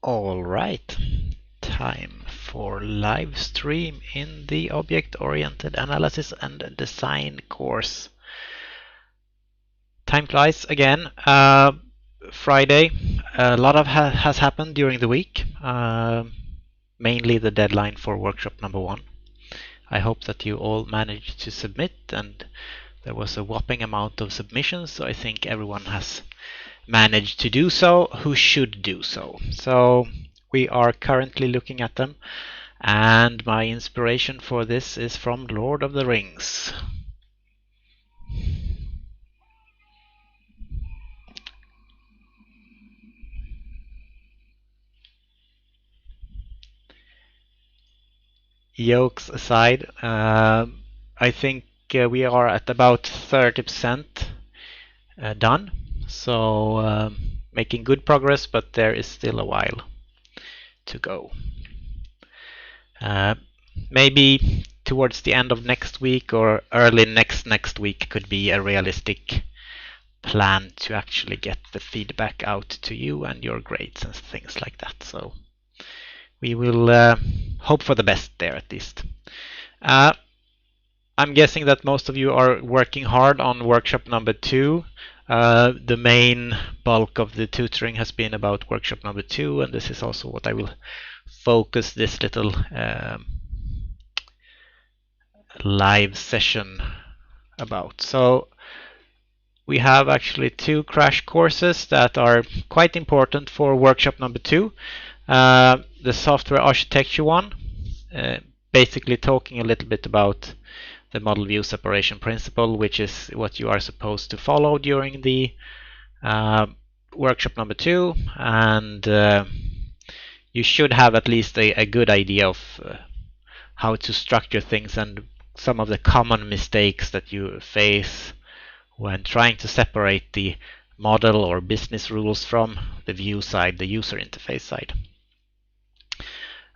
All right, time for live stream in the Object-Oriented Analysis and Design course. Time flies again. Friday, a lot has happened during the week, mainly the deadline for workshop number 1. I hope that you all managed to submit, and there was a whopping amount of submissions, so I think everyone has managed to do so who should do so. So we are currently looking at them, and my inspiration for this is from Lord of the Rings. Jokes aside, I think we are at about 30% done, so making good progress, but there is still a while to go. Maybe towards the end of next week or early next week could be a realistic plan to actually get the feedback out to you and your grades and things like that. So we will hope for the best there at least. I'm guessing that most of you are working hard on workshop number 2. The main bulk of the tutoring has been about workshop number 2, and this is also what I will focus this little live session about. So we have actually 2 crash courses that are quite important for workshop number 2. The software architecture one, basically talking a little bit about the model view separation principle, which is what you are supposed to follow during the workshop number 2, and you should have at least a good idea of how to structure things and some of the common mistakes that you face when trying to separate the model or business rules from the view side, the user interface side.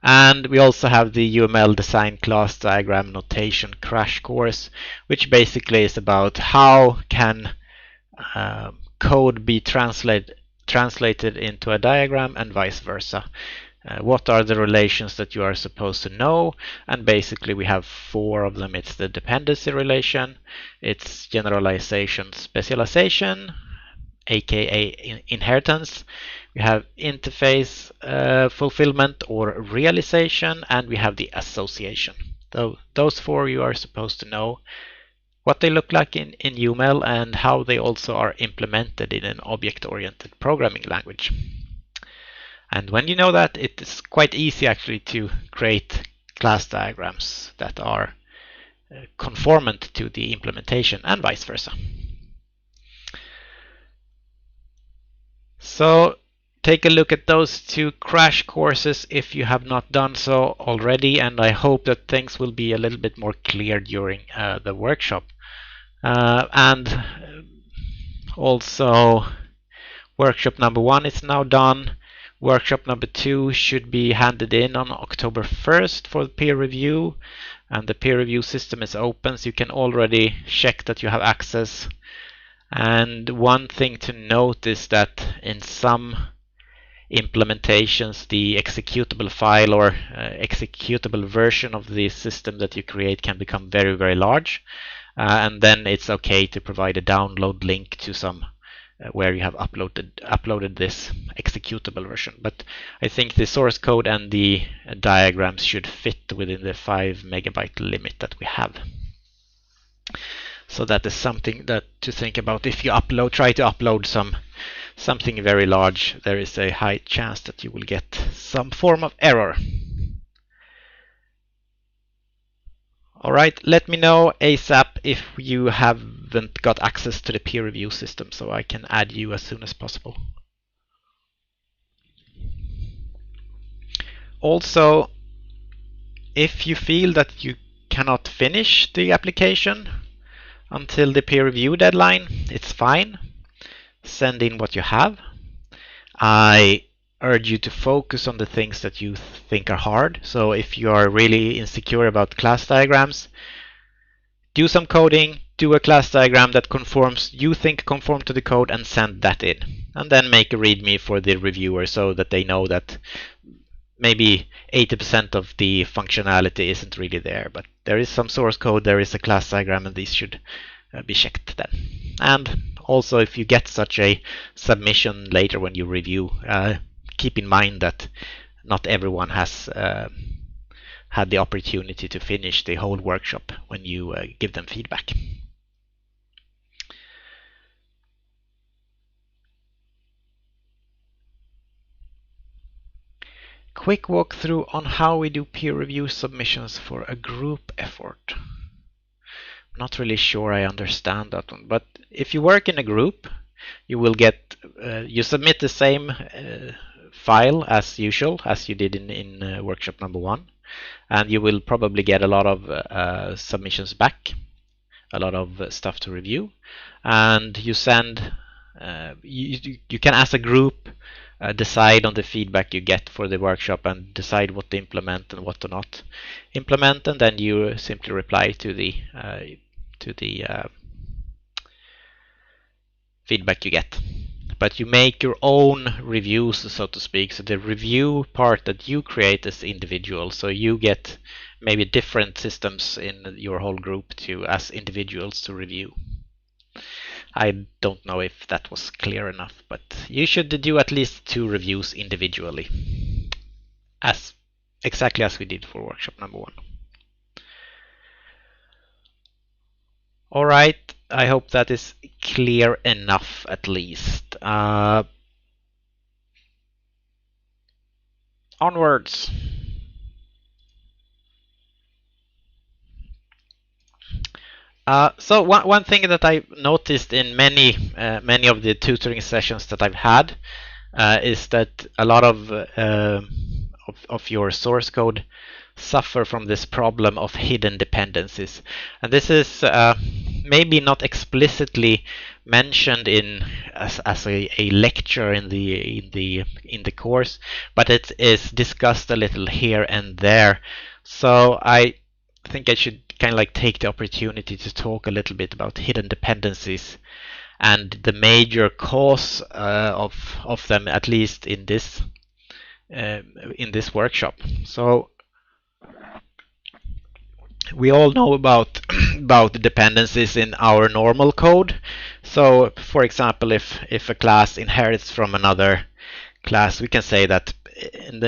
And we also have the UML design class diagram notation crash course, which basically is about how can code be translated into a diagram and vice versa. What are the relations that you are supposed to know? And basically we have 4 of them. It's the dependency relation, it's generalization specialization, aka inheritance. We have interface fulfillment or realization, and we have the association. So those 4 you are supposed to know, what they look like in UML, and how they also are implemented in an object-oriented programming language. And when you know that, it is quite easy actually to create class diagrams that are conformant to the implementation and vice versa. So take a look at those two crash courses if you have not done so already, and I hope that things will be a little bit more clear during the workshop. And also, workshop number 1 is now done. Workshop number 2 should be handed in on October 1st for the peer review, and the peer review system is open, so you can already check that you have access. And one thing to note is that in some implementations, the executable file or executable version of the system that you create can become very, very large. And then it's okay to provide a download link to some where you have uploaded this executable version. But I think the source code and the diagrams should fit within the 5 megabyte limit that we have. So that is something that to think about. If you try to upload something very large, there is a high chance that you will get some form of error. All right, let me know ASAP if you haven't got access to the peer review system, so I can add you as soon as possible. Also, if you feel that you cannot finish the application until the peer review deadline, it's fine. Send in what you have. I urge you to focus on the things that you think are hard. So if you are really insecure about class diagrams, do some coding, do a class diagram that you think conform to the code, and send that in. And then make a README for the reviewer so that they know that maybe 80% of the functionality isn't really there, but there is some source code, there is a class diagram, and these should be checked then. And also, if you get such a submission later when you review, keep in mind that not everyone has had the opportunity to finish the whole workshop when you give them feedback. Quick walkthrough on how we do peer review submissions for a group effort. I'm not really sure I understand that one, but if you work in a group, you will get you submit the same file as usual as you did in workshop number 1, and you will probably get a lot of submissions back, a lot of stuff to review, and you send you can as a group decide on the feedback you get for the workshop and decide what to implement and what to not implement, and then you simply reply to the feedback you get. But you make your own reviews, so to speak. So the review part that you create is individual. So you get maybe different systems in your whole group as individuals to review. I don't know if that was clear enough, but you should do at least 2 reviews individually, exactly as we did for workshop number 1. All right, I hope that is clear enough at least. Onwards. So one thing that I noticed in many of the tutoring sessions that I've had is that a lot of your source code suffer from this problem of hidden dependencies, and this is maybe not explicitly mentioned as a lecture in the course, but it is discussed a little here and there. So I think I should kind of like take the opportunity to talk a little bit about hidden dependencies and the major cause of them, at least in this workshop. So we all know about the dependencies in our normal code. So for example, if a class inherits from another class, we can say that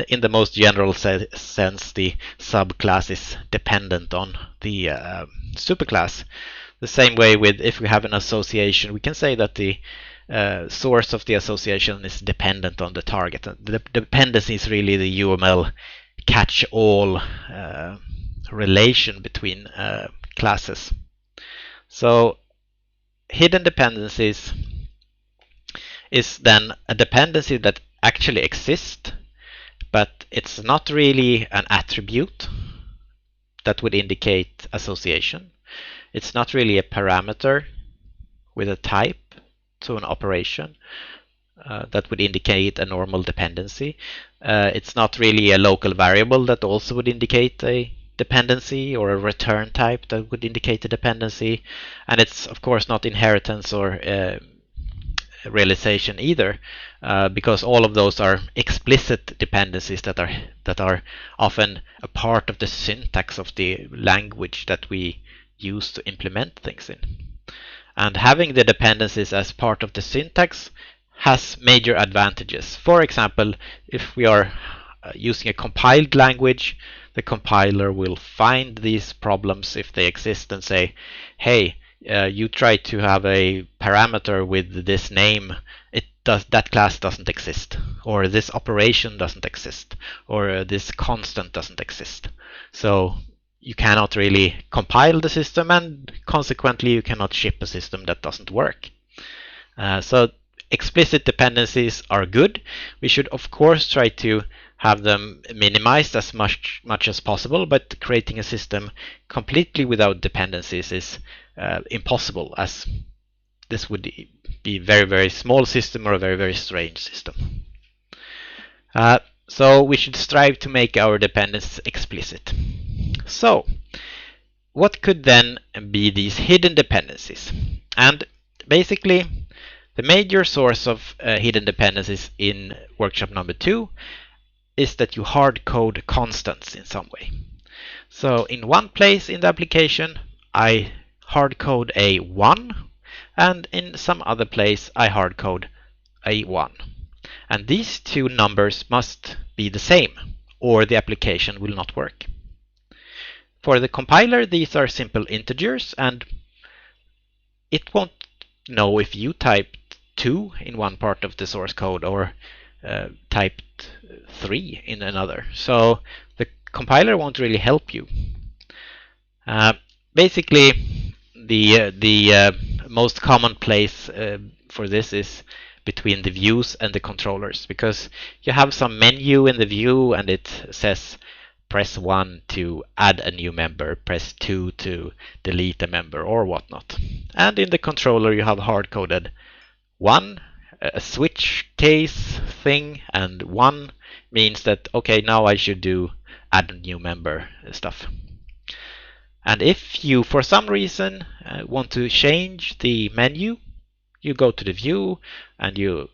in the most general sense, the subclass is dependent on the superclass. The same way with if we have an association, we can say that the source of the association is dependent on the target. The dependency is really the UML catch-all relation between classes. So hidden dependencies is then a dependency that actually exists, but it's not really an attribute that would indicate association. It's not really a parameter with a type to an operation that would indicate a normal dependency. It's not really a local variable that also would indicate a dependency, or a return type that would indicate a dependency. And it's of course not inheritance or realization either, because all of those are explicit dependencies that are often a part of the syntax of the language that we use to implement things in. And having the dependencies as part of the syntax has major advantages. For example, if we are using a compiled language, the compiler will find these problems if they exist and say, hey, you try to have a parameter with this name, that class doesn't exist, or this operation doesn't exist, or this constant doesn't exist. So you cannot really compile the system, and consequently you cannot ship a system that doesn't work. So explicit dependencies are good. We should of course try to have them minimized as much as possible, but creating a system completely without dependencies is impossible, as this would be a very, very small system or a very, very strange system. So we should strive to make our dependencies explicit. So what could then be these hidden dependencies? And basically the major source of hidden dependencies in workshop number 2 is that you hard code constants in some way. So in one place in the application I hard code a 1, and in some other place I hard code a 1. And these two numbers must be the same, or the application will not work. For the compiler, these are simple integers, and it won't know if you typed 2 in one part of the source code or typed 3 in another. So the compiler won't really help you. Basically, the most common place for this is between the views and the controllers, because you have some menu in the view and it says press 1 to add a new member, press 2 to delete a member, or whatnot. And in the controller you have hard-coded 1, a switch case thing, and 1 means that, okay, now I should do add a new member stuff. And if you, for some reason, want to change the menu, you go to the view and you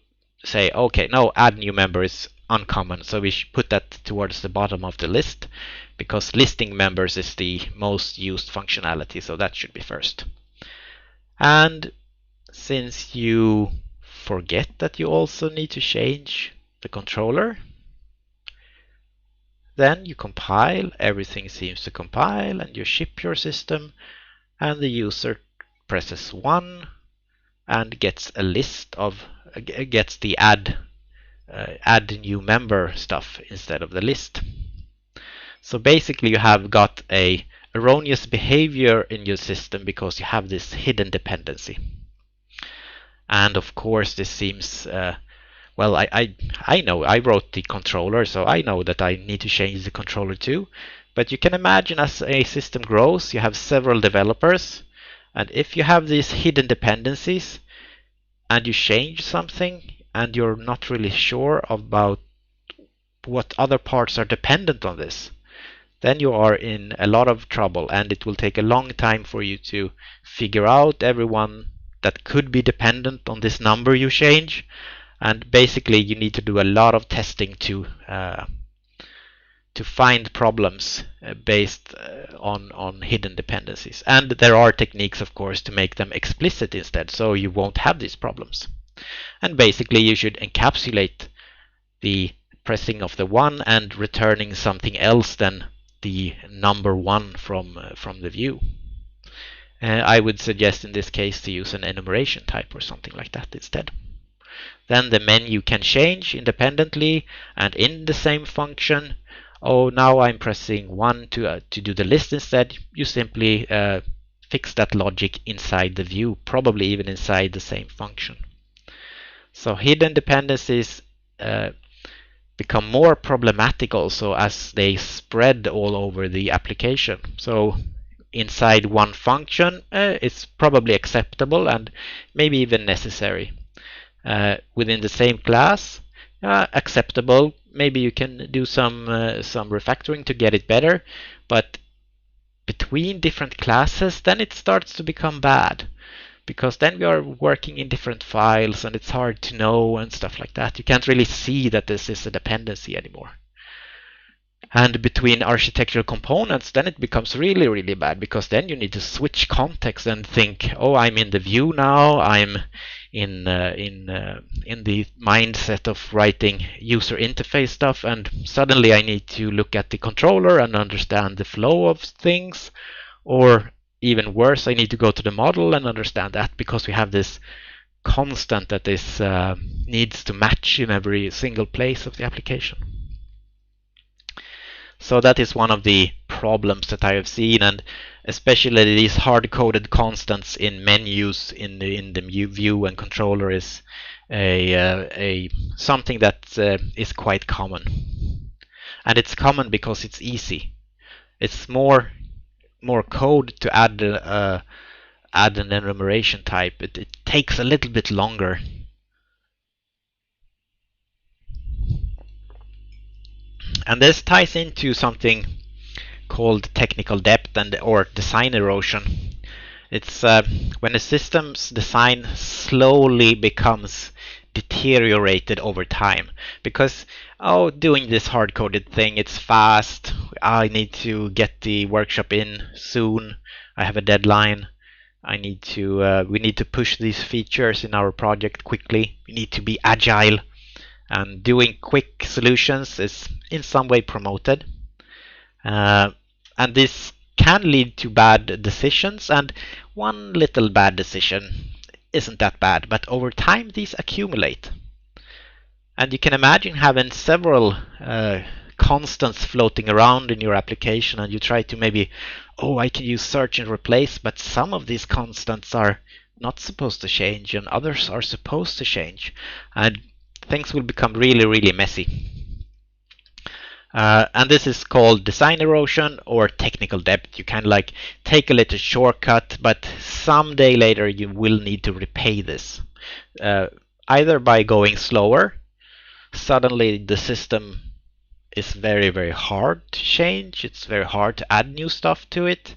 say, okay, no, add new member is uncommon, so we should put that towards the bottom of the list, because listing members is the most used functionality, so that should be first. And since you forget that you also need to change the controller, then you compile, everything seems to compile, and you ship your system, and the user presses 1 and gets a list of gets the add new member stuff instead of the list. So basically you have got a erroneous behavior in your system because you have this hidden dependency. And of course this seems well, I know I wrote the controller, so I know that I need to change the controller too. But you can imagine as a system grows, you have several developers, and if you have these hidden dependencies and you change something and you're not really sure about what other parts are dependent on this, then you are in a lot of trouble, and it will take a long time for you to figure out everyone that could be dependent on this number you change. And basically you need to do a lot of testing to find problems based on hidden dependencies. And there are techniques, of course, to make them explicit instead, so you won't have these problems. And basically you should encapsulate the pressing of the 1 and returning something else than the number 1 from the view. I would suggest in this case to use an enumeration type or something like that instead. Then the menu can change independently and in the same function. Oh, now I'm pressing 1 to do the list instead. You simply fix that logic inside the view, probably even inside the same function. So hidden dependencies become more problematic also as they spread all over the application. So inside one function, it's probably acceptable and maybe even necessary. Within the same class, acceptable. Maybe you can do some refactoring to get it better, but between different classes, then it starts to become bad, because then we are working in different files and it's hard to know and stuff like that. You can't really see that this is a dependency anymore. And between architectural components, then it becomes really, really bad, because then you need to switch context and think, oh, I'm in the view now, I'm in the mindset of writing user interface stuff, and suddenly I need to look at the controller and understand the flow of things, or even worse, I need to go to the model and understand that, because we have this constant that is needs to match in every single place of the application. So that is one of the problems that I have seen, and especially these hard-coded constants in menus in the view and controller is a something that is quite common. And it's common because it's easy. It's more code to add an enumeration type. It takes a little bit longer. And this ties into something called technical debt or design erosion. It's when a system's design slowly becomes deteriorated over time, because doing this hard-coded thing, it's fast, I need to get the workshop in soon, I have a deadline, we need to push these features in our project quickly, we need to be agile, and doing quick solutions is in some way promoted. And this can lead to bad decisions, and one little bad decision isn't that bad, but over time these accumulate. And you can imagine having several constants floating around in your application, and you try to maybe, I can use search and replace, but some of these constants are not supposed to change and others are supposed to change, and things will become really, really messy. And this is called design erosion or technical debt. You can take a little shortcut, but someday later you will need to repay this. Either by going slower, suddenly the system is very, very hard to change. It's very hard to add new stuff to it.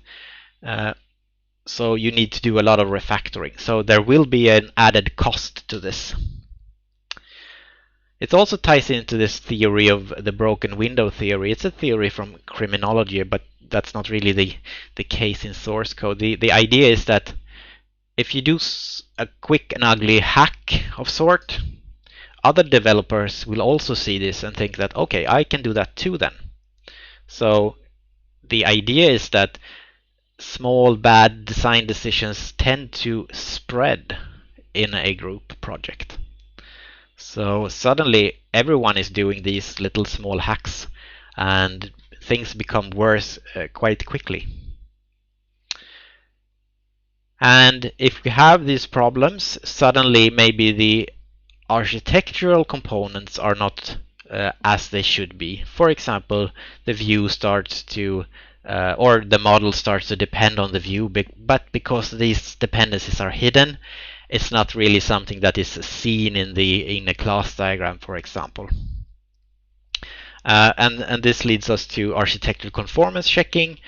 So you need to do a lot of refactoring. So there will be an added cost to this. It also ties into this theory of the broken window theory. It's a theory from criminology, but that's not really the case in source code. The idea is that if you do a quick and ugly hack of sort, other developers will also see this and think that, okay, I can do that too then. So the idea is that small bad design decisions tend to spread in a group project. So suddenly everyone is doing these little small hacks and things become worse quite quickly. And if we have these problems, suddenly maybe the architectural components are not as they should be. For example, the view starts to or the model starts to depend on the view, but because these dependencies are hidden, it's not really something that is seen in a class diagram, for example. And this leads us to architectural conformance checking,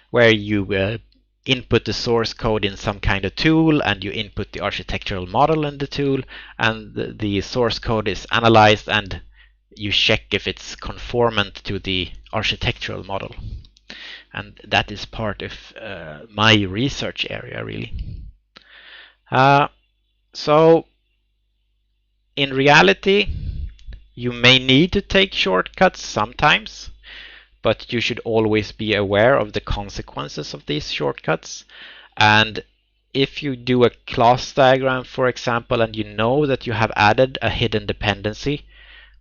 where you input the source code in some kind of tool and you input the architectural model in the tool, and the source code is analyzed and you check if it's conformant to the architectural model. And that is part of my research area, really. So in reality, you may need to take shortcuts sometimes, but you should always be aware of the consequences of these shortcuts. And if you do a class diagram, for example, and you know that you have added a hidden dependency,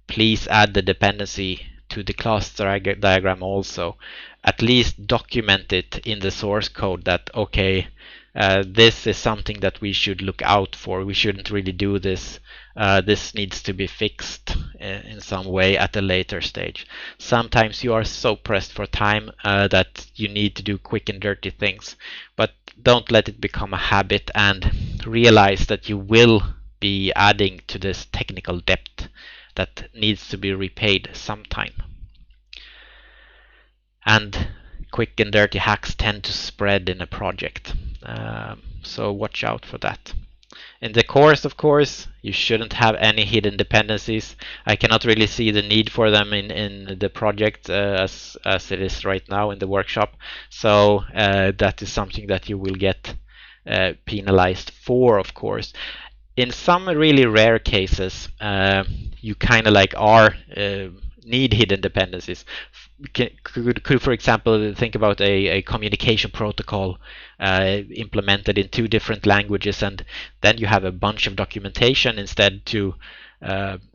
please add the dependency to the class diagram also. At least document it in the source code that, okay, this is something that we should look out for. We shouldn't really do this. This needs to be fixed in some way at a later stage. Sometimes you are so pressed for time that you need to do quick and dirty things, but don't let it become a habit, and realize that you will be adding to this technical debt that needs to be repaid sometime. And quick and dirty hacks tend to spread in a project, so watch out for that. In the course, of course, you shouldn't have any hidden dependencies. I cannot really see the need for them in the project as it is right now in the workshop. So that is something that you will get penalized for, of course. In some really rare cases, you kind of like need hidden dependencies. Could for example think about a communication protocol implemented in 2 different languages, and then you have a bunch of documentation instead to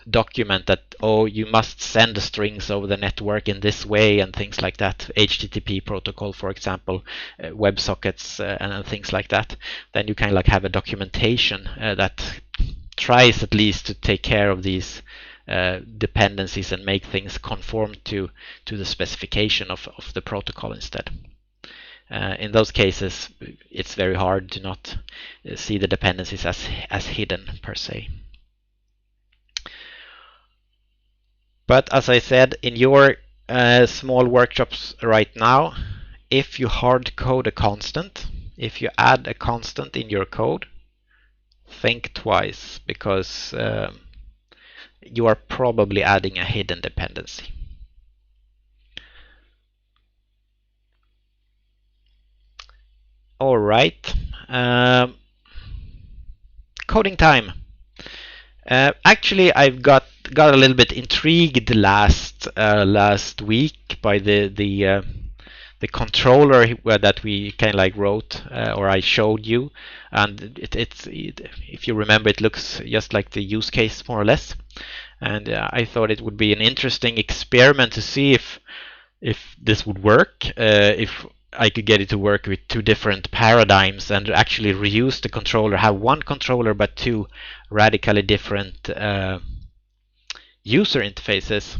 document that, oh, you must send the strings over the network in this way and things like that. HTTP protocol, for example, WebSockets and things like that. Then you kind of like have a documentation that tries at least to take care of these dependencies and make things conform to the specification of the protocol instead. In those cases, it's very hard to not see the dependencies as hidden per se. But as I said, in your small workshops right now, if you hard code a constant, if you add a constant in your code, think twice, because you are probably adding a hidden dependency. All right, coding time. Actually, I've got a little bit intrigued last week by the controller that we kind of like wrote, or I showed you, and if you remember, it looks just like the use case more or less. And I thought it would be an interesting experiment to see if this would work, if I could get it to work with 2 different paradigms and actually reuse the controller, have 1 controller but 2 radically different user interfaces.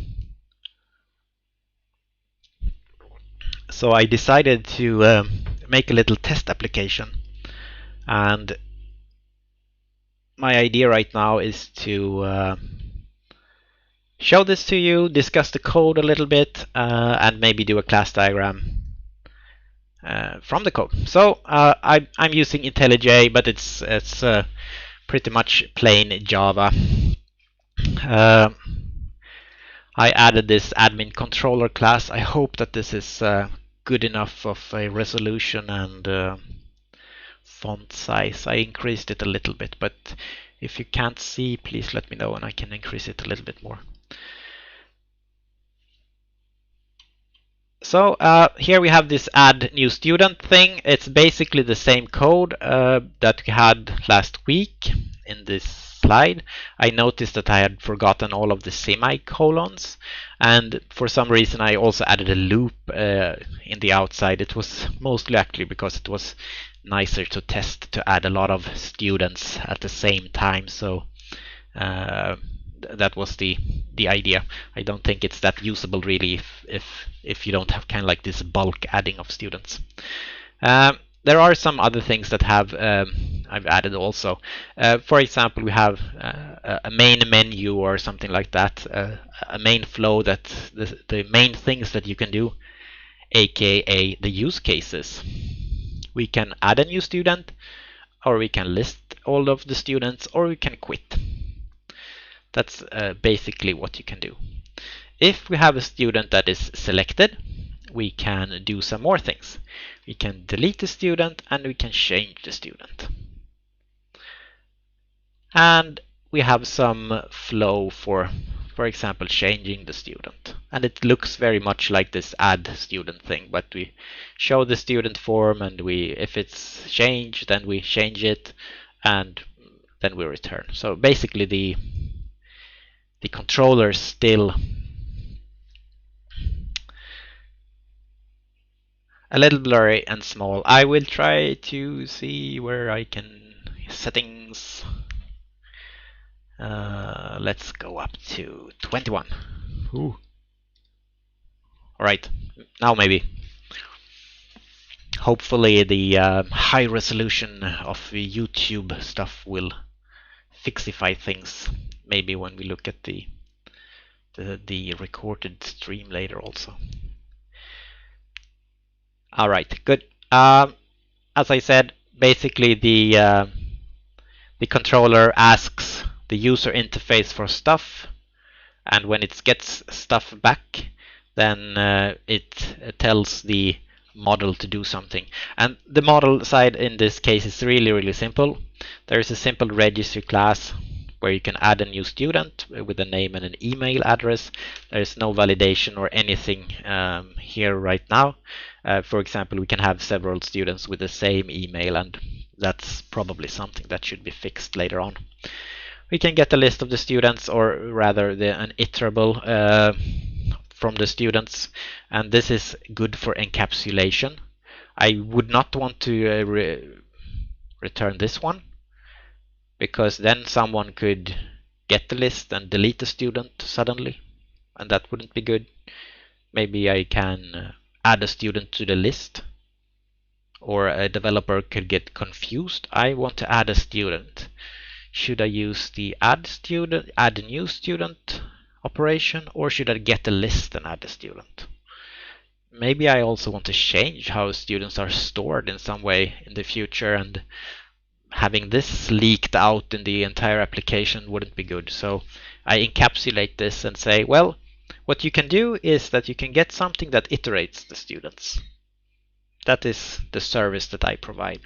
So I decided to make a little test application, and my idea right now is to show this to you, discuss the code a little bit, and maybe do a class diagram from the code. So I'm using IntelliJ, but it's pretty much plain Java. I added this admin controller class. I hope that this is good enough of a resolution and font size. I increased it a little bit, but if you can't see, please let me know and I can increase it a little bit more. So here we have this add new student thing. It's basically the same code that we had last week in this slide. I noticed that I had forgotten all of the semicolons, and for some reason I also added a loop in the outside. It was mostly actually because it was nicer to test to add a lot of students at the same time. So that was the idea. I don't think it's that usable really if you don't have kind of like this bulk adding of students. There are some other things that I've added also. For example, we have a main menu or something like that, a main flow that the main things that you can do, aka the use cases. We can add a new student, or we can list all of the students, or we can quit. That's basically what you can do. If we have a student that is selected, we can do some more things. We can delete the student and we can change the student. And we have some flow for for example, changing the student. And it looks very much like this add student thing, but we show the student form, and if it's changed, then we change it, and then we return. So basically the controller is still a little blurry and small. I will try to see where I can settings. Let's go up to 21. Ooh. All right, now maybe. Hopefully the high resolution of YouTube stuff will fixify things. Maybe when we look at the recorded stream later also. All right, good. As I said, basically the controller asks the user interface for stuff, and when it gets stuff back, then it tells the model to do something. And the model side in this case is really simple. There is a simple registry class where you can add a new student with a name and an email address. There is no validation or anything here right now. For example, we can have several students with the same email, and that's probably something that should be fixed later on. We can get a list of the students, or rather an iterable from the students, and this is good for encapsulation. I would not want to return this one, because then someone could get the list and delete the student suddenly, and that wouldn't be good. Maybe I can add a student to the list, or a developer could get confused. I want to add a student. Should I use the add new student operation, or should I get a list and add a student? Maybe I also want to change how students are stored in some way in the future, and having this leaked out in the entire application wouldn't be good. So I encapsulate this and say, well, what you can do is that you can get something that iterates the students. That is the service that I provide.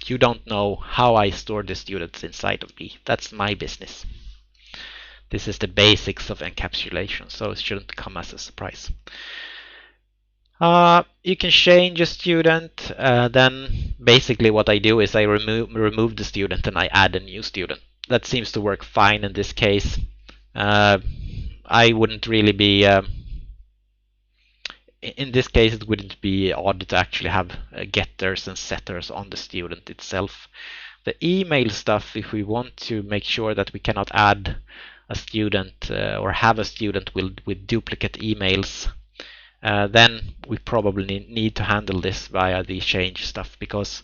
You don't know how I store the students inside of me. That's my business. This is the basics of encapsulation, so it shouldn't come as a surprise. You can change a student. Then basically what I do is I remove the student and I add a new student. That seems to work fine in this case. I wouldn't really be in this case, it wouldn't be odd to actually have getters and setters on the student itself. The email stuff, if we want to make sure that we cannot add a student or have a student with duplicate emails, then we probably need to handle this via the change stuff, because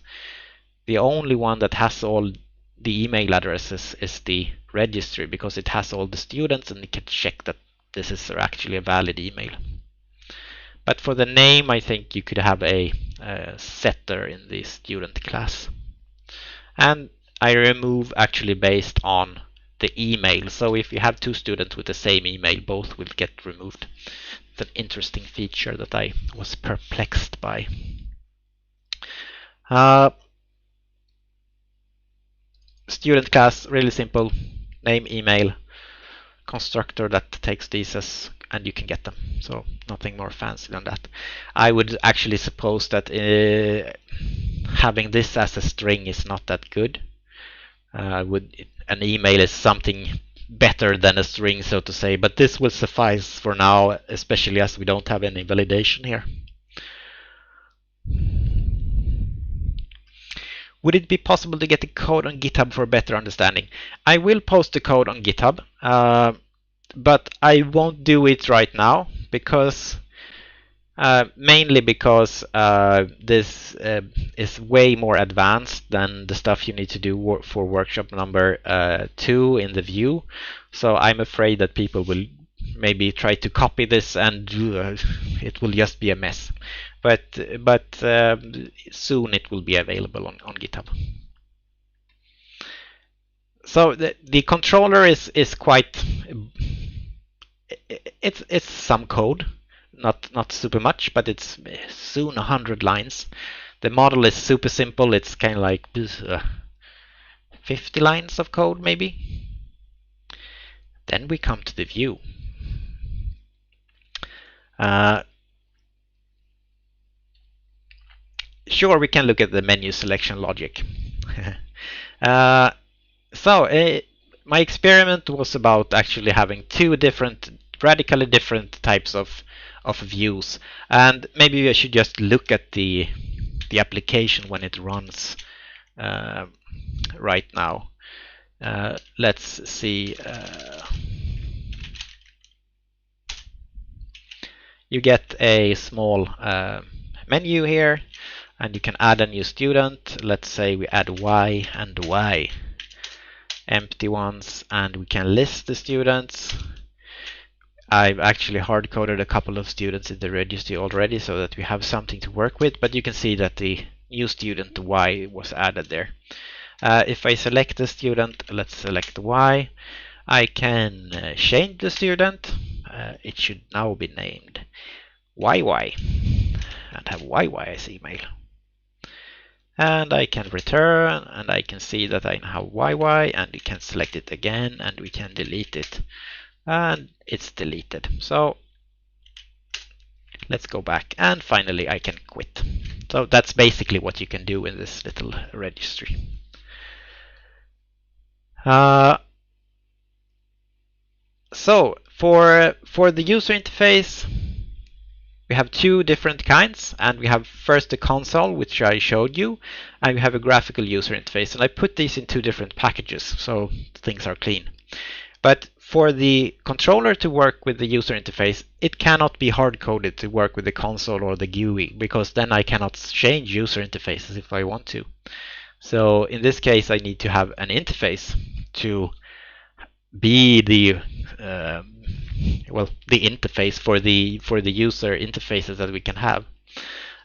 the only one that has all the email addresses is the registry, because it has all the students and it can check that this is actually a valid email. But for the name, I think you could have a setter in the student class. And I remove actually based on the email. So if you have two students with the same email, both will get removed. It's an interesting feature that I was perplexed by. Student class, really simple. Name, email, constructor that takes these as, and you can get them. So nothing more fancy than that. I would actually suppose that having this as a string is not that good. An email is something better than a string, so to say, but this will suffice for now, especially as we don't have any validation here. Would it be possible to get the code on GitHub for better understanding? I will post the code on GitHub, but I won't do it right now, because mainly because this is way more advanced than the stuff you need to do for workshop number 2 in the view. So I'm afraid that people will maybe try to copy this, and it will just be a mess. But soon it will be available on GitHub. So the controller is quite, it's some code, not super much, but it's soon 100 lines. The model is super simple. It's kind of like 50 lines of code maybe. Then we come to the view. Uh, sure, we can look at the menu selection logic. uh, so my experiment was about actually having two different, radically different types of views, and maybe I should just look at the application when it runs right now. Let's see. You get a small menu here, and you can add a new student. Let's say we add Y and Y, empty ones, and we can list the students. I've actually hard-coded a couple of students in the registry already so that we have something to work with, but you can see that the new student Y was added there. If I select the student, let's select Y, I can change the student. It should now be named YY and have YY as email. And I can return, and I can see that I have YY, and we can select it again, and we can delete it. And it's deleted. So let's go back, and finally I can quit. So that's basically what you can do in this little registry. So for the user interface, we have two different kinds, and we have first the console, which I showed you, and we have a graphical user interface. And I put these in two different packages, so things are clean. But for the controller to work with the user interface, it cannot be hard-coded to work with the console or the GUI, because then I cannot change user interfaces if I want to. So in this case, I need to have an interface to be the the interface for the user interfaces that we can have.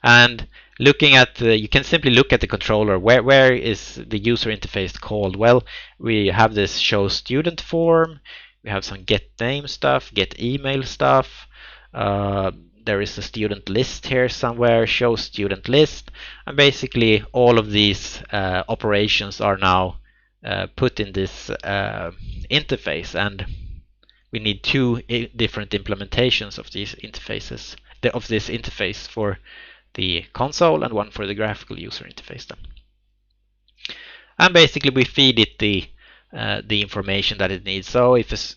And looking at you can simply look at the controller. Where is the user interface called? Well, we have this show student form. We have some get name stuff, get email stuff. There is a student list here somewhere, show student list, and basically all of these operations are now put in this interface, and we need two different implementations of these interfaces, of this interface for the console and one for the graphical user interface then. And basically we feed it the information that it needs. So if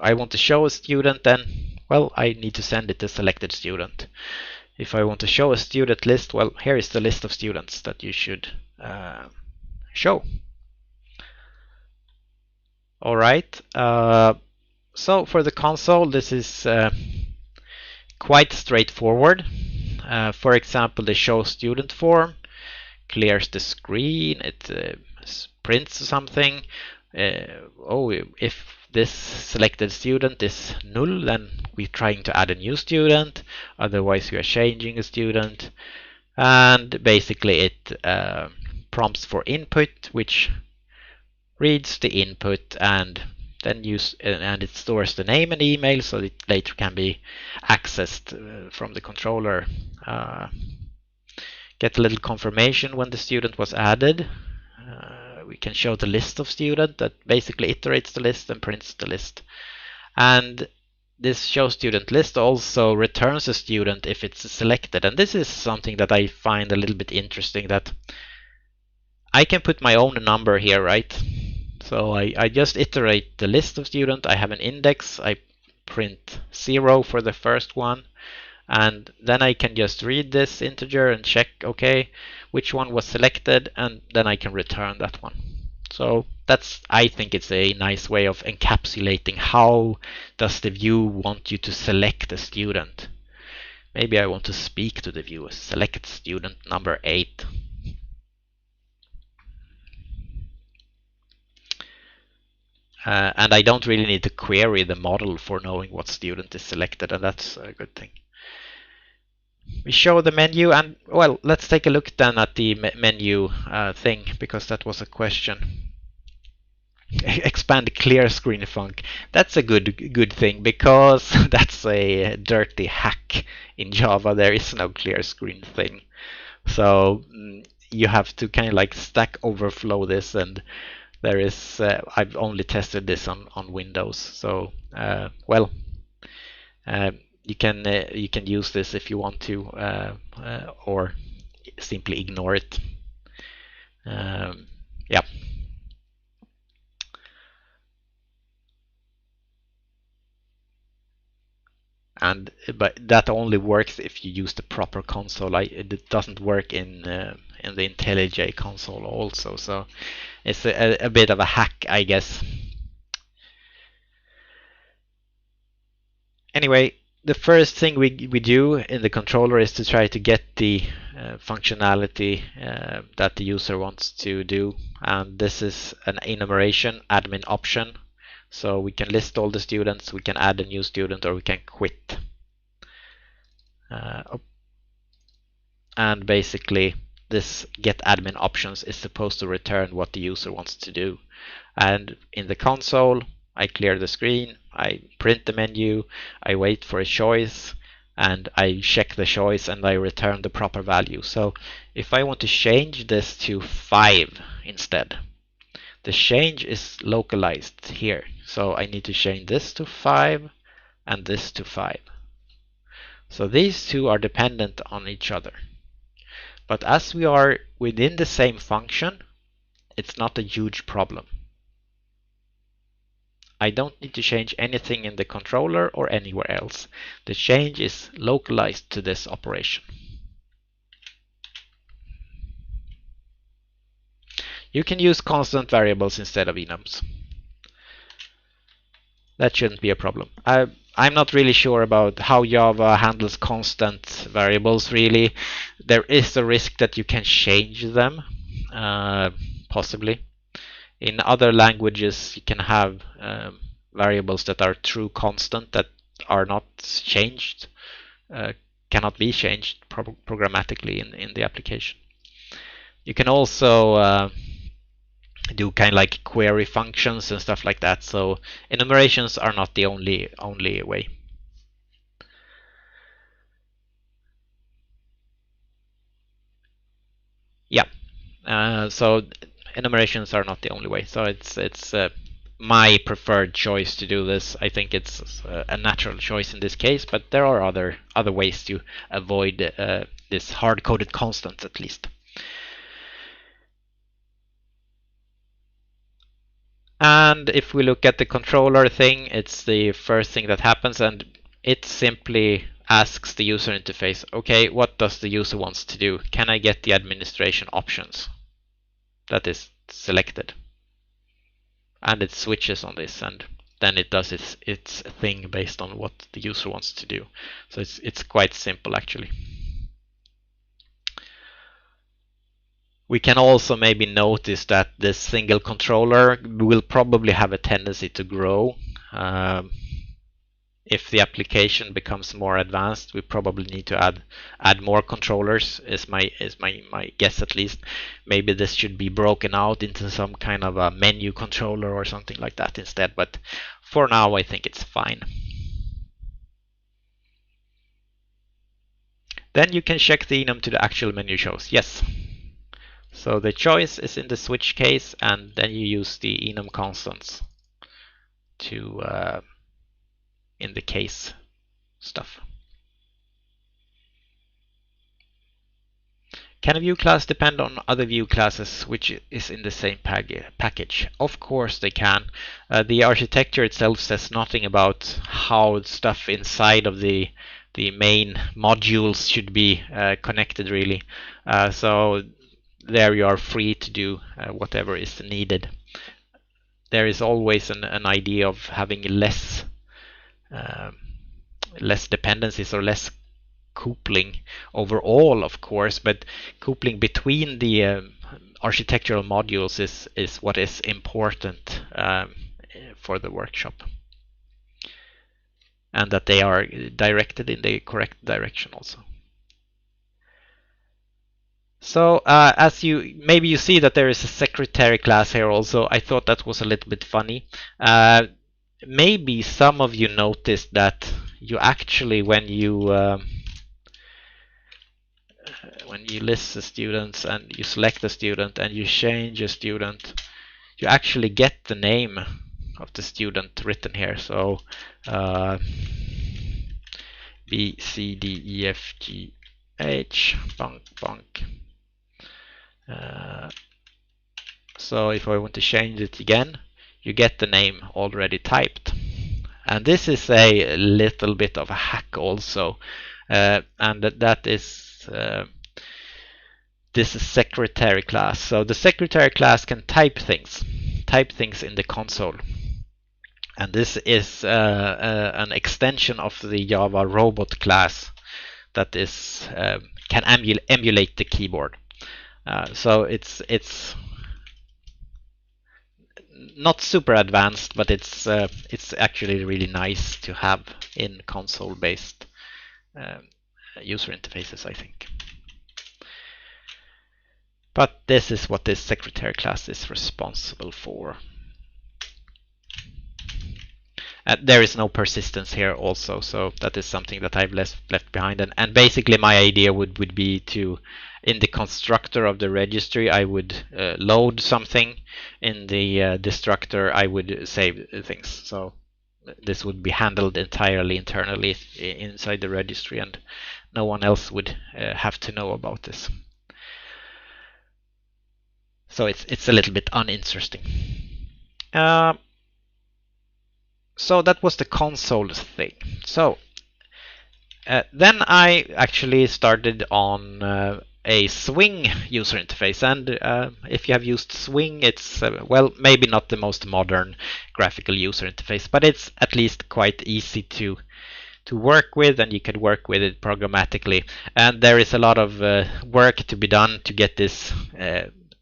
I want to show a student, then well, I need to send it a selected student. If I want to show a student list, well, here is the list of students that you should show. All right. So for the console, this is quite straightforward. For example, the show student form clears the screen. It prints something. If this selected student is null, then we're trying to add a new student. Otherwise, we are changing a student. And basically, it prompts for input, which reads the input and then and it stores the name and email, so it later can be accessed from the controller. Get a little confirmation when the student was added. We can show the list of student that basically iterates the list and prints the list. And this show student list also returns a student if it's selected. And this is something that I find a little bit interesting, that I can put my own number here, right? So I just iterate the list of student. I have an index. I print 0 for the first one. And then I can just read this integer and check, okay, which one was selected, and then I can return that one. So I think it's a nice way of encapsulating how does the view want you to select a student. Maybe I want to speak to the view, select student number 8. And I don't really need to query the model for knowing what student is selected, and that's a good thing. We show the menu, and well, let's take a look then at the menu thing, because that was a question. Expand clear screen func. That's a good thing, because that's a dirty hack in Java. There is no clear screen thing, so you have to kind of like Stack Overflow this, and there is I've only tested this on Windows, so well, you can use this if you want to, or simply ignore it. Yeah. But that only works if you use the proper console. It doesn't work in the IntelliJ console also. So it's a bit of a hack, I guess. Anyway, the first thing we do in the controller is to try to get the functionality that the user wants to do, and this is an enumeration admin option. So we can list all the students, we can add a new student, or we can quit. And basically this get admin options is supposed to return what the user wants to do. And in the console, I clear the screen, I print the menu, I wait for a choice, and I check the choice and I return the proper value. So if I want to change this to 5 instead, the change is localized here. So I need to change this to 5 and this to 5. So these two are dependent on each other. But as we are within the same function, it's not a huge problem. I don't need to change anything in the controller or anywhere else. The change is localized to this operation. You can use constant variables instead of enums. That shouldn't be a problem. I'm not really sure about how Java handles constant variables, really. There is a risk that you can change them, possibly. In other languages, you can have variables that are true constant that are not changed, cannot be changed programmatically in the application. You can also do kind of like query functions and stuff like that. So enumerations are not the only way. Yeah. So enumerations are not the only way. So it's my preferred choice to do this. I think it's a natural choice in this case, but there are other ways to avoid this hard-coded constants at least. And if we look at the controller thing, it's the first thing that happens, and it simply asks the user interface, okay, what does the user wants to do? Can I get the administration options? That is selected. And it switches on this, and then it does its thing based on what the user wants to do. So it's quite simple actually. We can also maybe notice that this single controller will probably have a tendency to grow. If the application becomes more advanced, we probably need to add more controllers, is my guess at least. Maybe this should be broken out into some kind of a menu controller or something like that instead, but for now I think it's fine. Then you can check the enum to the actual menu shows. Yes. So the choice is in the switch case, and then you use the enum constants to in the case stuff. Can a view class depend on other view classes which is in the same package? Of course they can. The architecture itself says nothing about how stuff inside of the main modules should be connected really. So there you are free to do whatever is needed. There is always an idea of having less dependencies or less coupling overall, of course, but coupling between the architectural modules is what is important for the workshop, and that they are directed in the correct direction also. So as maybe you see that there is a secretary class here also. I thought that was a little bit funny. Maybe some of you noticed that you actually, when you list the students and you select a student and you change a student, you actually get the name of the student written here. So B, C, D, E, F, G, H, bonk, bonk. So if I want to change it again, you get the name already typed. And this is a little bit of a hack also, and that is this is secretary class. So the secretary class can type things in the console. And this is an extension of the Java robot class that is can emulate the keyboard. So it's not super advanced, but it's actually really nice to have in console-based user interfaces, I think. But this is what this secretary class is responsible for. There is no persistence here also, so that is something that I've left behind. And basically my idea would be to, in the constructor of the registry, I would load something. In the destructor, I would save things. So this would be handled entirely internally inside the registry, and no one else would have to know about this. So it's a little bit uninteresting. So that was the console thing. So then I actually started on a Swing user interface, and if you have used Swing, it's well, maybe not the most modern graphical user interface, but it's at least quite easy to work with, and you can work with it programmatically. And there is a lot of work to be done to get this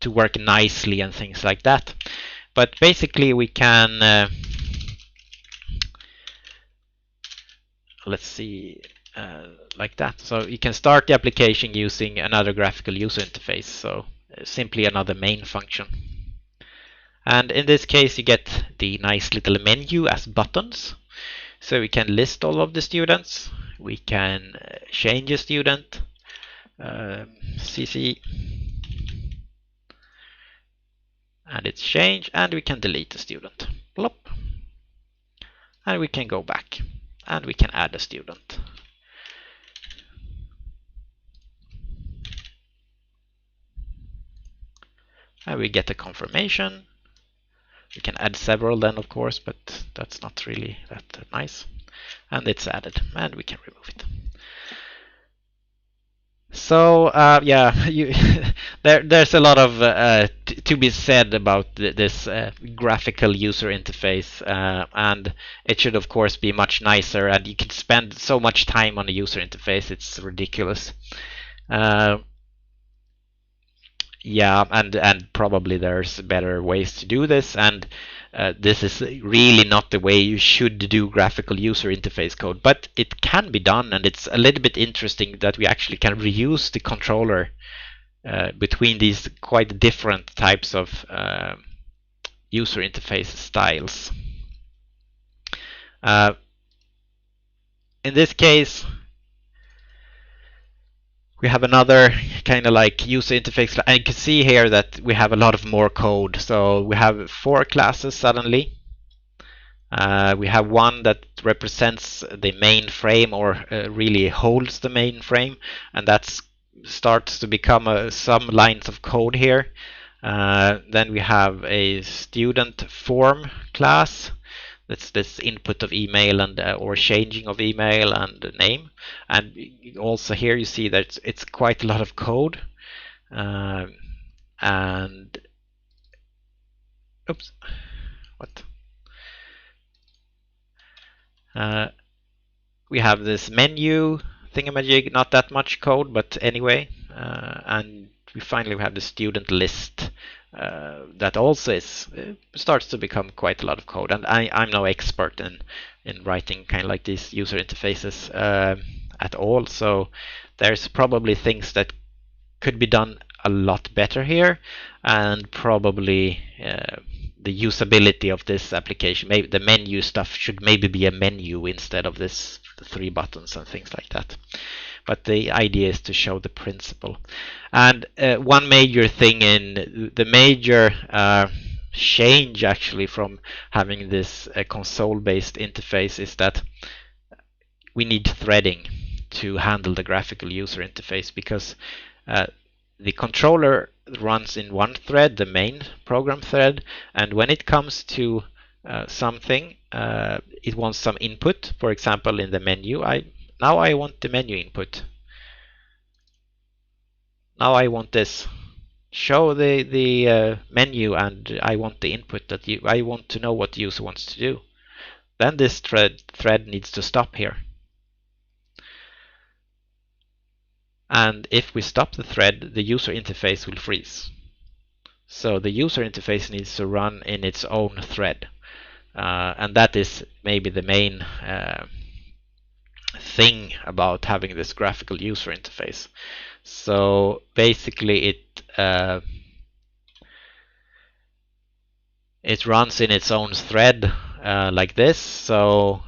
to work nicely and things like that. But basically we can let's see, like that. So you can start the application using another graphical user interface, so simply another main function. And in this case you get the nice little menu as buttons. So we can list all of the students, we can change a student, CC, and it's changed, and we can delete a student. Plop. And we can go back. And we can add a student. And we get a confirmation. We can add several then, of course, but that's not really that nice. And it's added, and we can remove it. So yeah, there's a lot of to be said about this graphical user interface, and it should of course be much nicer. And you can spend so much time on a user interface; it's ridiculous. Yeah, and probably there's better ways to do this, and this is really not the way you should do graphical user interface code, but it can be done, and it's a little bit interesting that we actually can reuse the controller between these quite different types of user interface styles. In this case, we have another kind of like user interface, and you can see here that we have a lot of more code. So we have 4 classes suddenly. We have one that represents the main frame, or really holds the main frame, and that starts to become some lines of code here. Then we have a student form class. That's this input of email and or changing of email and name. And also here you see that it's quite a lot of code. And oops, what? We have this menu thingamajig, not that much code, but anyway. And we finally have the student list. That also starts to become quite a lot of code, and I'm no expert in writing kind of like these user interfaces at all, so there's probably things that could be done a lot better here, and probably the usability of this application, maybe the menu stuff should maybe be a menu instead of this 3 buttons and things like that. But the idea is to show the principle. And one major thing in the major change actually from having this console-based interface is that we need threading to handle the graphical user interface, because the controller runs in one thread, the main program thread, and when it comes to something, it wants some input. For example, in the menu, now I want the menu input. Now I want this. Show the menu, and I want the input that I want to know what the user wants to do. Then this thread needs to stop here. And if we stop the thread, the user interface will freeze. So the user interface needs to run in its own thread. And that is maybe the main thing about having this graphical user interface. So basically it runs in its own thread like this. So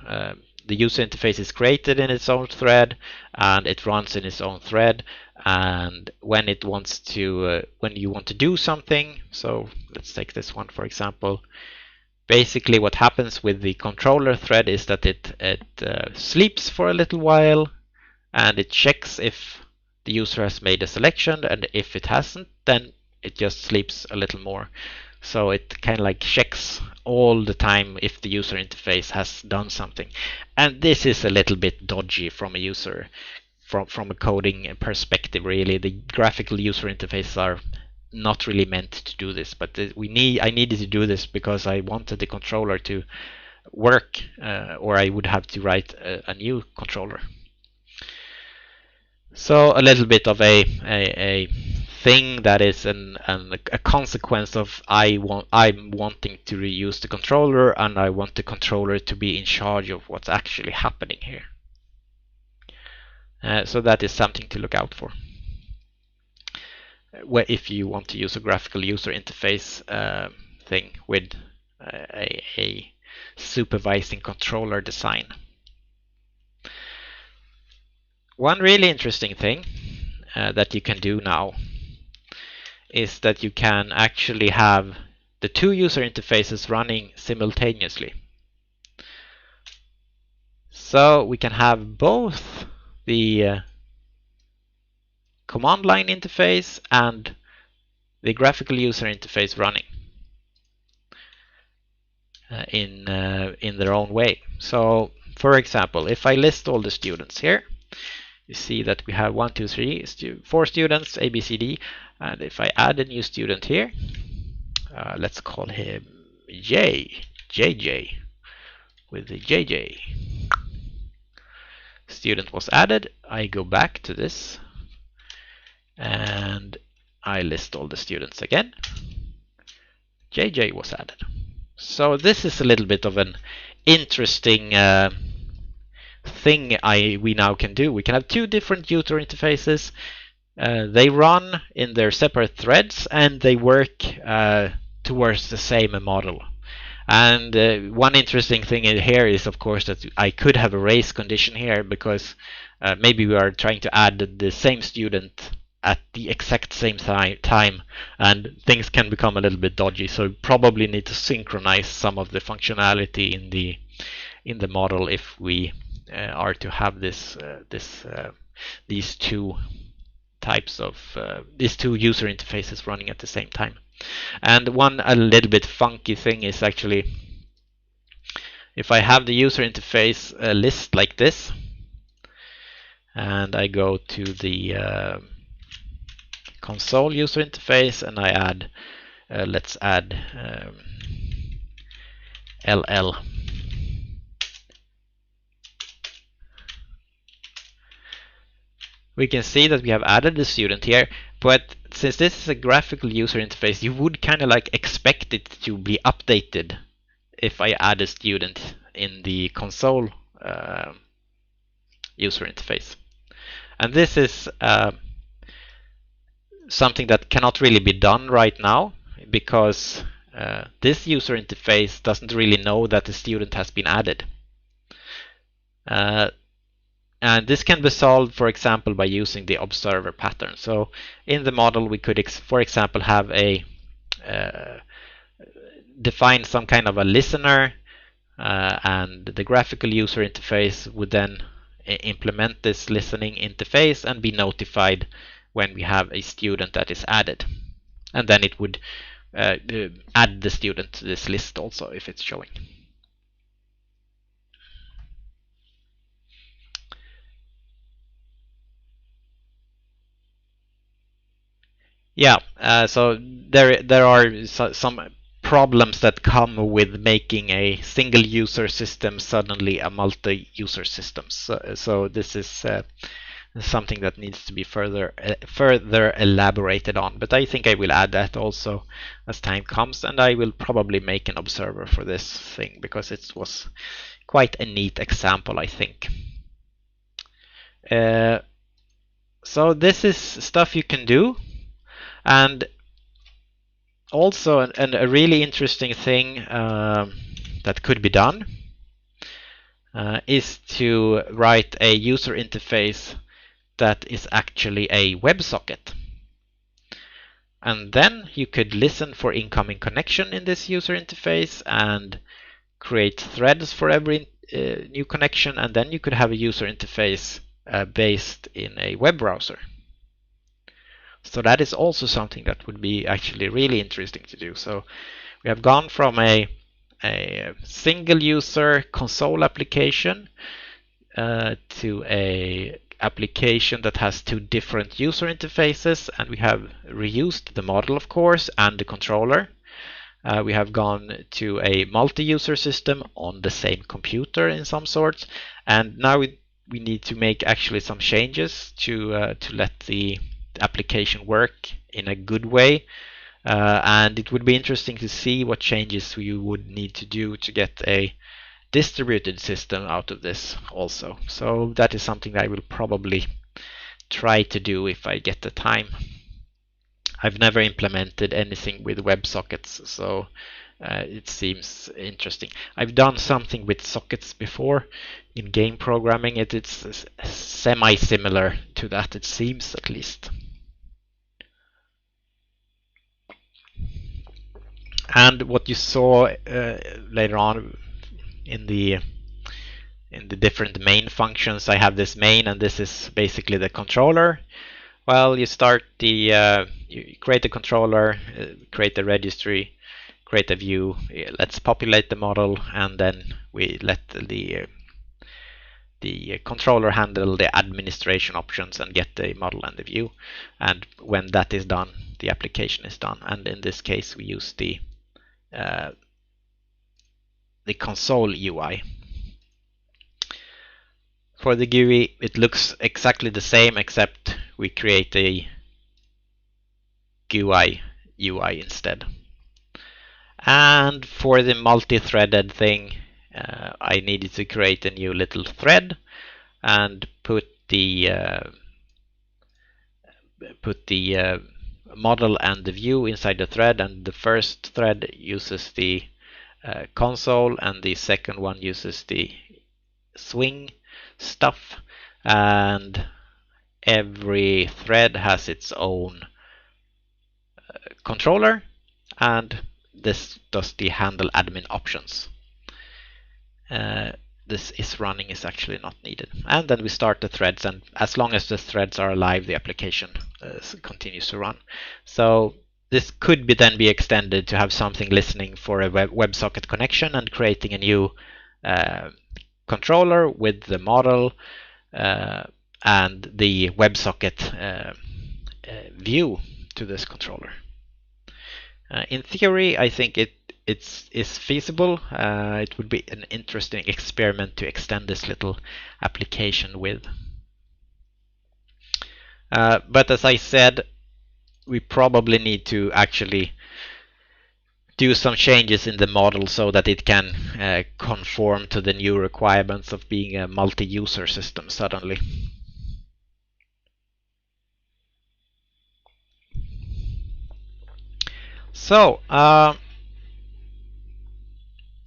the user interface is created in its own thread, and it runs in its own thread. And when it wants to, when you want to do something, so let's take this one for example. Basically, what happens with the controller thread is that it sleeps for a little while, and it checks if the user has made a selection, and if it hasn't, then it just sleeps a little more. So it kind of like checks all the time if the user interface has done something. And this is a little bit dodgy from a user, from a coding perspective really. The graphical user interfaces are not really meant to do this, but I needed to do this because I wanted the controller to work, or I would have to write a new controller. So a little bit of a thing that is a consequence of I'm wanting to reuse the controller, and I want the controller to be in charge of what's actually happening here. So that is something to look out for if you want to use a graphical user interface thing with a supervising controller design. One really interesting thing that you can do now is that you can actually have the two user interfaces running simultaneously. So we can have both the command line interface and the graphical user interface running in their own way. So for example, if I list all the students here, you see that we have 1, 2, 3, 4 students, A, B, C, D. And if I add a new student here, let's call him JJ, with the JJ. Student was added. I go back to this and I list all the students again. JJ was added. So this is a little bit of an interesting thing we now can do. We can have two different user interfaces. They run in their separate threads, and they work towards the same model. And one interesting thing here is, of course, that I could have a race condition here, because maybe we are trying to add the same student at the exact same time, and things can become a little bit dodgy. So probably need to synchronize some of the functionality in the model if we are to have these two types of these two user interfaces running at the same time. And one a little bit funky thing is actually, if I have the user interface list like this, and I go to the console user interface, and I add let's add LL. We can see that we have added the student here, but since this is a graphical user interface, you would kind of like expect it to be updated if I add a student in the console user interface. And this is something that cannot really be done right now, because this user interface doesn't really know that the student has been added. And this can be solved, for example, by using the observer pattern. So in the model, we could, for example, have define some kind of a listener, and the graphical user interface would then implement this listening interface and be notified when we have a student that is added. And then it would add the student to this list also if it's showing. Yeah, so there are some problems that come with making a single user system suddenly a multi-user system. So this is something that needs to be further elaborated on. But I think I will add that also as time comes, and I will probably make an observer for this thing because it was quite a neat example, I think. So this is stuff you can do. And also a really interesting thing that could be done is to write a user interface that is actually a WebSocket. And then you could listen for incoming connection in this user interface and create threads for every new connection, and then you could have a user interface based in a web browser. So that is also something that would be actually really interesting to do. So we have gone from a single user console application to a application that has two different user interfaces, and we have reused the model, of course, and the controller. We have gone to a multi-user system on the same computer in some sorts, and now we need to make actually some changes to let the application work in a good way, and it would be interesting to see what changes you would need to do to get a distributed system out of this also. So that is something that I will probably try to do if I get the time. I've never implemented anything with WebSockets, so it seems interesting. I've done something with sockets before in game programming. It's semi-similar to that, it seems, at least. And what you saw later on in the different main functions, I have this main, and this is basically the controller. Well, you start you create a controller, create a registry, create a view. Let's populate the model, and then we let the controller handle the administration options and get the model and the view. And when that is done, the application is done. And in this case, we use the console UI. For the GUI, it looks exactly the same, except we create a GUI UI instead. And for the multi-threaded thing, I needed to create a new little thread and put the model and the view inside the thread, and the first thread uses the console and the second one uses the swing stuff, and every thread has its own controller, and this does the handle admin options. This is running is actually not needed. And then we start the threads, and as long as the threads are alive, the application continues to run. So this could then be extended to have something listening for a WebSocket connection and creating a new controller with the model and the WebSocket view to this controller. In theory, I think it is feasible. It would be an interesting experiment to extend this little application with. But as I said, we probably need to actually do some changes in the model so that it can conform to the new requirements of being a multi-user system suddenly. So,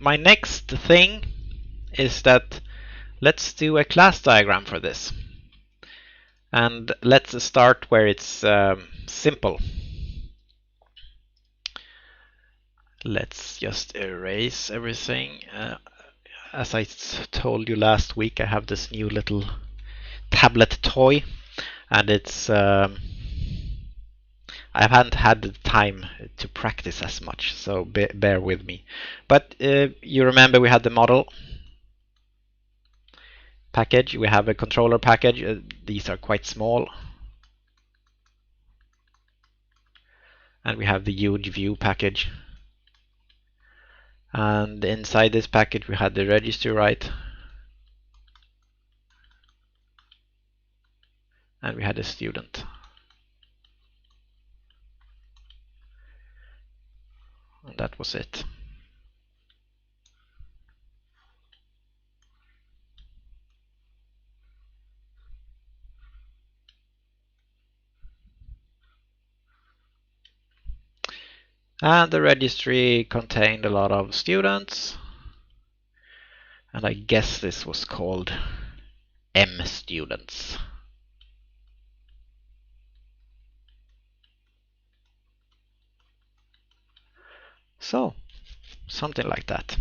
my next thing is that let's do a class diagram for this. And let's start where it's simple. Let's just erase everything. As I told you last week, I have this new little tablet toy, and it's I haven't had the time to practice as much, so bear with me. But you remember we had the model package, we have a controller package. These are quite small. And we have the huge view package. And inside this package we had the registry, right? And we had a student. And that was it. And the registry contained a lot of students. And I guess this was called M students. So, something like that.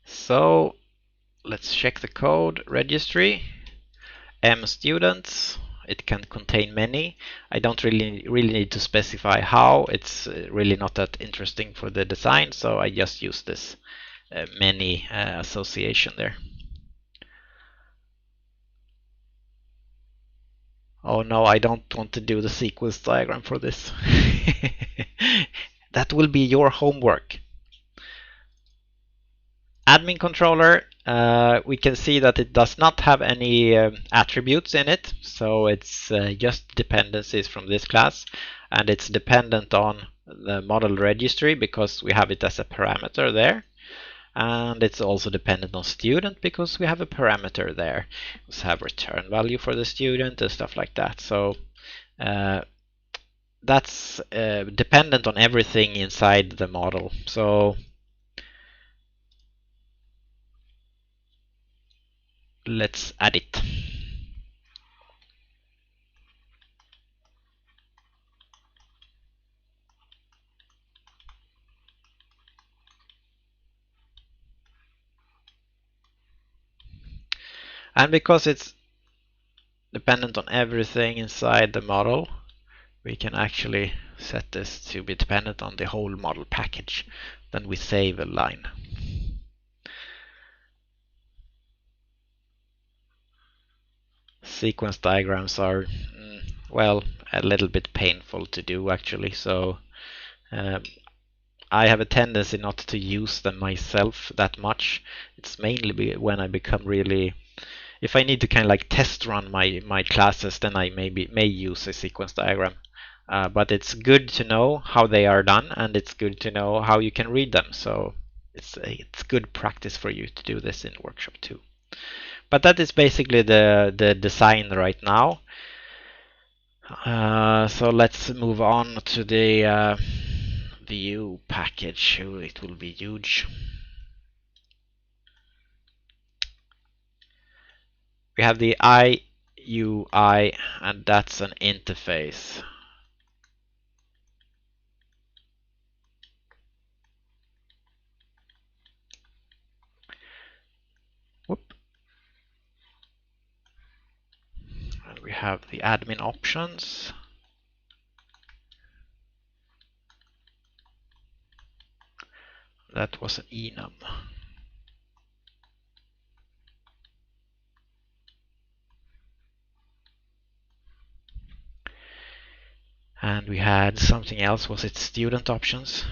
So, let's check the code. Registry, M students. It can contain many. I don't really need to specify how. It's really not that interesting for the design, so I just use this many association there. Oh no, I don't want to do the sequence diagram for this. That will be your homework. Admin controller, we can see that it does not have any attributes in it, so it's just dependencies from this class, and it's dependent on the model registry because we have it as a parameter there, and it's also dependent on student because we have a parameter there. We have return value for the student and stuff like that. So that's dependent on everything inside the model. So let's add it. And because it's dependent on everything inside the model, we can actually set this to be dependent on the whole model package. Then we save a line. Sequence diagrams are, well, a little bit painful to do actually, so I have a tendency not to use them myself that much. It's mainly when I become really, if I need to kind of like test run my classes, then I may use a sequence diagram. But it's good to know how they are done, and it's good to know how you can read them. So it's good practice for you to do this in workshop too. But that is basically the design right now. So let's move on to the view package. It will be huge. We have the IUI, and that's an interface. Whoop. And we have the admin options. That was an enum. And we had something else. Was it student options?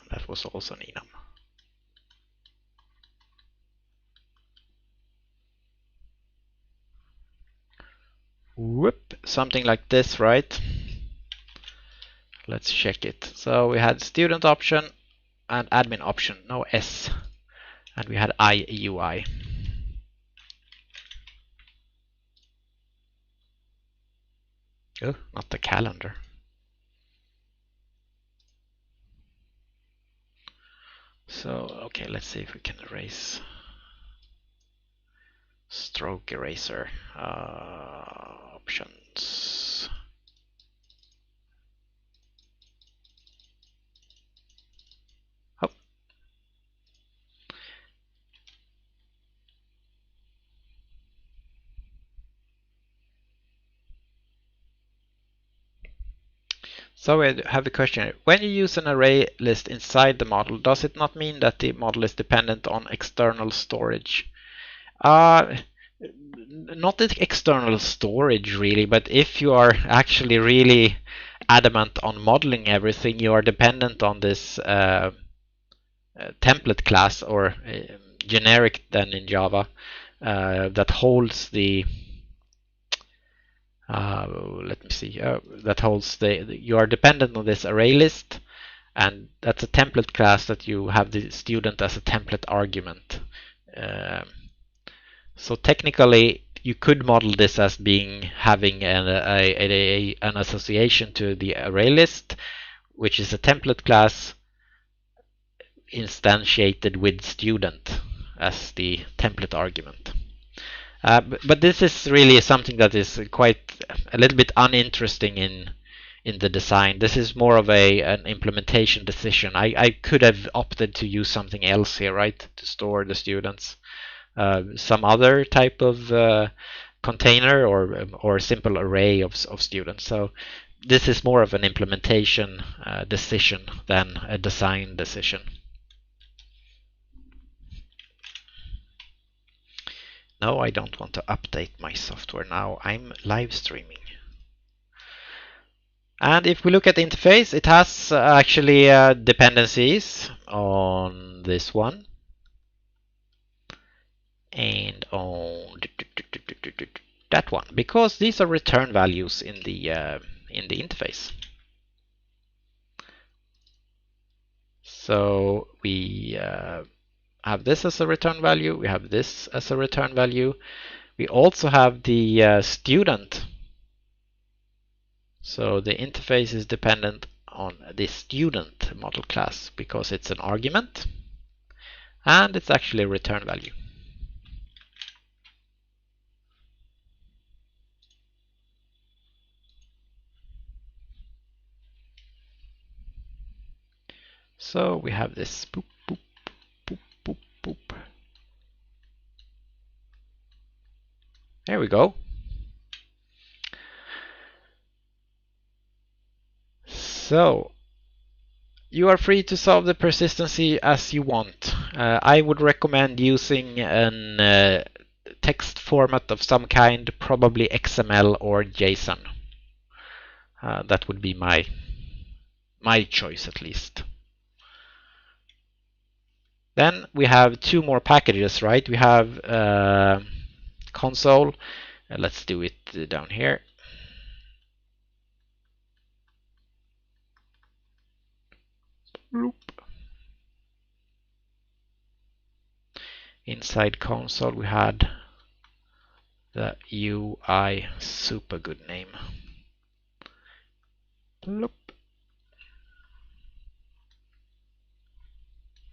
And that was also an enum. Whoop, something like this, right? Let's check it. So we had student option and admin option, no S. And we had IUI. Oh, not the calendar. So, okay, let's see if we can erase. Stroke eraser. Options. So I have a question here. When you use an array list inside the model, does it not mean that the model is dependent on external storage? Not the external storage really, but if you are actually really adamant on modeling everything, you are dependent on this template class, or generic then in Java, that holds the let me see, that holds you are dependent on this array list, and that's a template class that you have the student as a template argument. So technically you could model this as having an association to the array list, which is a template class instantiated with student as the template argument. But this is really something that is quite a little bit uninteresting in the design. This is more of an implementation decision. I could have opted to use something else here, right, to store the students. Some other type of container or simple array of students. So this is more of an implementation decision than a design decision. No, I don't want to update my software now. I'm live streaming. And if we look at the interface, it has actually dependencies on this one and on that one, because these are return values in the interface. So we have this as a return value. We have this as a return value. We also have the student. So the interface is dependent on the student model class because it's an argument and it's actually a return value. So we have this boop, boop, boop, boop, boop. There we go. So you are free to solve the persistency as you want. I would recommend using an text format of some kind, probably XML or JSON. That would be my choice at least. Then we have two more packages, right? We have console. Let's do it down here. Bloop. Inside console we had the UI, super good name. Bloop.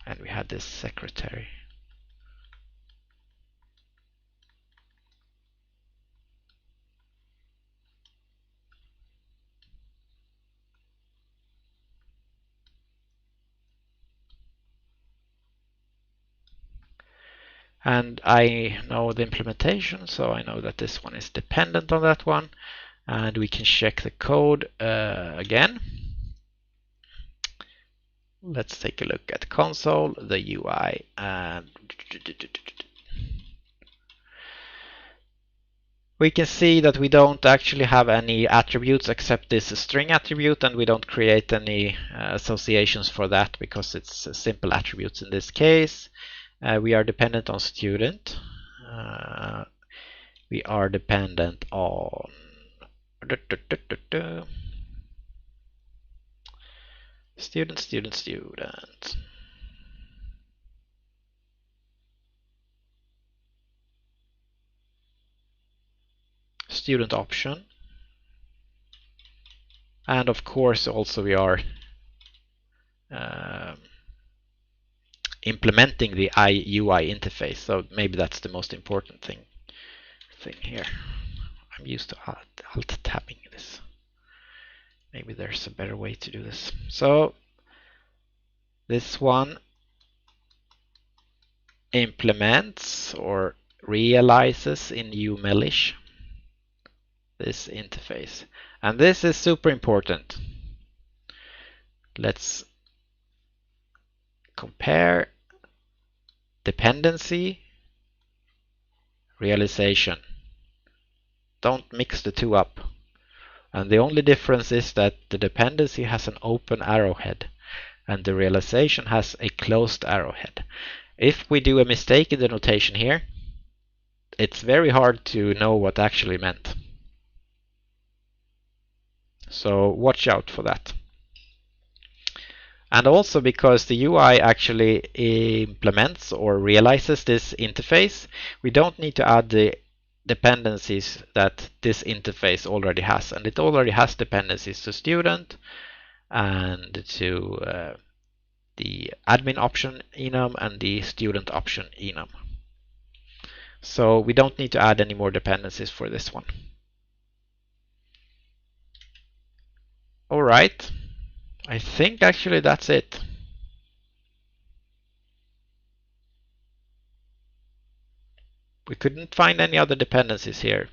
And we had this secretary. And I know the implementation, so I know that this one is dependent on that one. And we can check the code again. Let's take a look at console, the UI, and we can see that we don't actually have any attributes except this string attribute, and we don't create any associations for that because it's simple attributes in this case. We are dependent on student. We are dependent on student, student, student. Student option. And of course also we are implementing the UI interface, so maybe that's the most important thing here. I'm used to alt tabbing this. Maybe there's a better way to do this. So this one implements or realizes in UML-ish this interface, and this is super important. Let's compare dependency, realization. Don't mix the two up. And the only difference is that the dependency has an open arrowhead and the realization has a closed arrowhead. If we do a mistake in the notation here, it's very hard to know what actually meant. So watch out for that. And also because the UI actually implements or realizes this interface, we don't need to add the dependencies that this interface already has. And it already has dependencies to student and to the admin option enum and the student option enum. So we don't need to add any more dependencies for this one. All right, I think actually that's it. We couldn't find any other dependencies here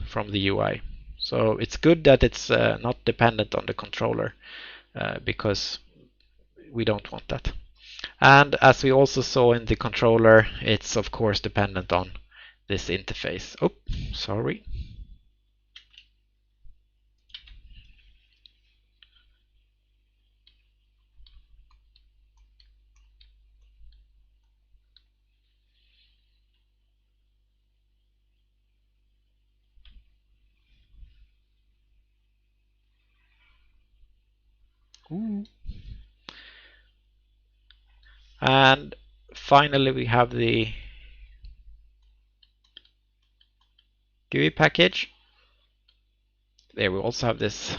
from the UI. So it's good that it's not dependent on the controller because we don't want that. And as we also saw in the controller, it's of course dependent on this interface. Oh, sorry. Ooh. And finally we have the GUI package. There we also have this,